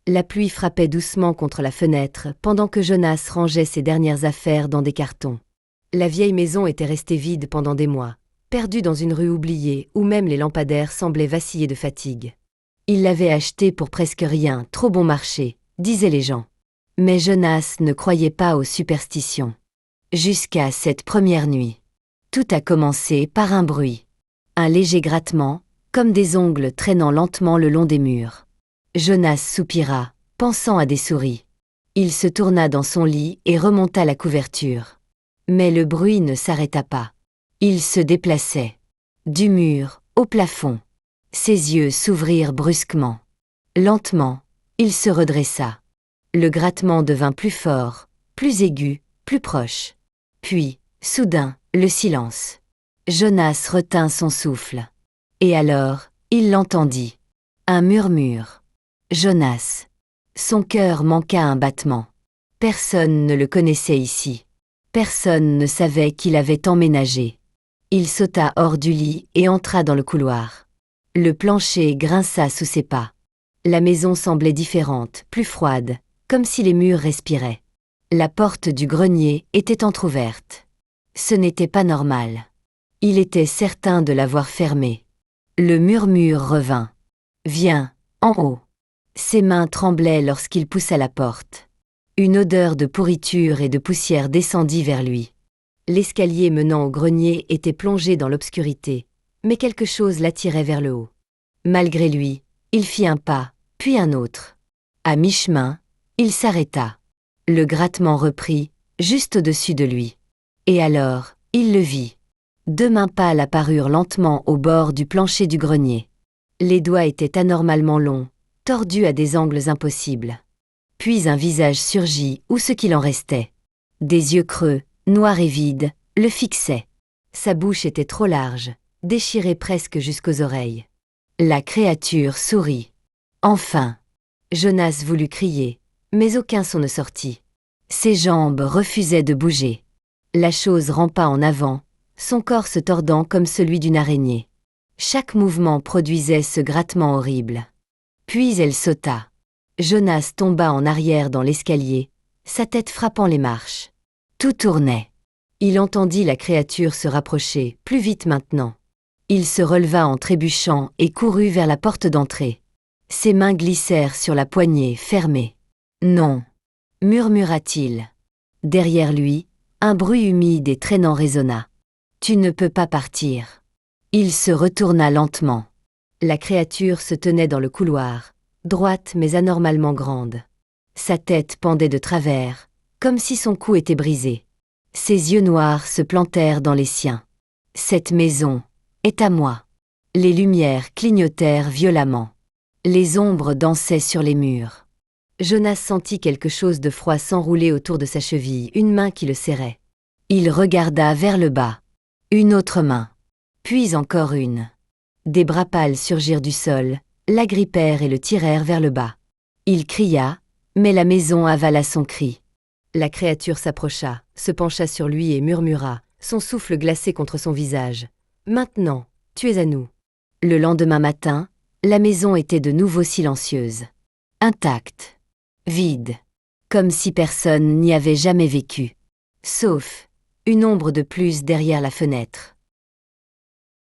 La pluie frappait doucement contre la fenêtre pendant que Jonas rangeait ses dernières affaires dans des cartons. La vieille maison était restée vide pendant des mois, perdue dans une rue oubliée où même les lampadaires semblaient vaciller de fatigue. Il l'avait achetée pour presque rien, trop bon marché, disaient les gens. Mais Jonas ne croyait pas aux superstitions. Jusqu'à cette première nuit. Tout a commencé par un bruit. Un léger grattement, comme des ongles traînant lentement le long des murs. Jonas soupira, pensant à des souris. Il se tourna dans son lit et remonta la couverture. Mais le bruit ne s'arrêta pas. Il se déplaçait. Du mur, au plafond. Ses yeux s'ouvrirent brusquement. Lentement, il se redressa. Le grattement devint plus fort, plus aigu, plus proche. Puis, soudain, le silence. Jonas retint son souffle. Et alors, il l'entendit. Un murmure. Jonas. Son cœur manqua un battement. Personne ne le connaissait ici. Personne ne savait qu'il avait emménagé. Il sauta hors du lit et entra dans le couloir. Le plancher grinça sous ses pas. La maison semblait différente, plus froide, comme si les murs respiraient. La porte du grenier était entr'ouverte. Ce n'était pas normal. Il était certain de l'avoir fermée. Le murmure revint. « Viens, en haut !» Ses mains tremblaient lorsqu'il poussa la porte. Une odeur de pourriture et de poussière descendit vers lui. L'escalier menant au grenier était plongé dans l'obscurité, mais quelque chose l'attirait vers le haut. Malgré lui, il fit un pas, puis un autre. À mi-chemin, il s'arrêta. Le grattement reprit, juste au-dessus de lui. Et alors, il le vit. 2 mains pâles apparurent lentement au bord du plancher du grenier. Les doigts étaient anormalement longs, tordus à des angles impossibles. Puis un visage surgit, ou ce qu'il en restait. Des yeux creux, noirs et vides, le fixaient. Sa bouche était trop large, déchirée presque jusqu'aux oreilles. La créature sourit. Enfin. Jonas voulut crier, mais aucun son ne sortit. Ses jambes refusaient de bouger. La chose rampa en avant, son corps se tordant comme celui d'une araignée. Chaque mouvement produisait ce grattement horrible. Puis elle sauta. Jonas tomba en arrière dans l'escalier, sa tête frappant les marches. Tout tournait. Il entendit la créature se rapprocher, plus vite maintenant. Il se releva en trébuchant et courut vers la porte d'entrée. Ses mains glissèrent sur la poignée, fermée. « Non !» murmura-t-il. Derrière lui, un bruit humide et traînant résonna. « Tu ne peux pas partir. » Il se retourna lentement. La créature se tenait dans le couloir, droite mais anormalement grande. Sa tête pendait de travers, comme si son cou était brisé. Ses yeux noirs se plantèrent dans les siens. « Cette maison est à moi. » Les lumières clignotèrent violemment. Les ombres dansaient sur les murs. Jonas sentit quelque chose de froid s'enrouler autour de sa cheville, une main qui le serrait. Il regarda vers le bas. Une autre main. Puis encore une. Des bras pâles surgirent du sol, l'agrippèrent et le tirèrent vers le bas. Il cria, mais la maison avala son cri. La créature s'approcha, se pencha sur lui et murmura, son souffle glacé contre son visage. « Maintenant, tu es à nous. » Le lendemain matin, la maison était de nouveau silencieuse. Intacte. Vide. Comme si personne n'y avait jamais vécu. Sauf une ombre de plus derrière la fenêtre.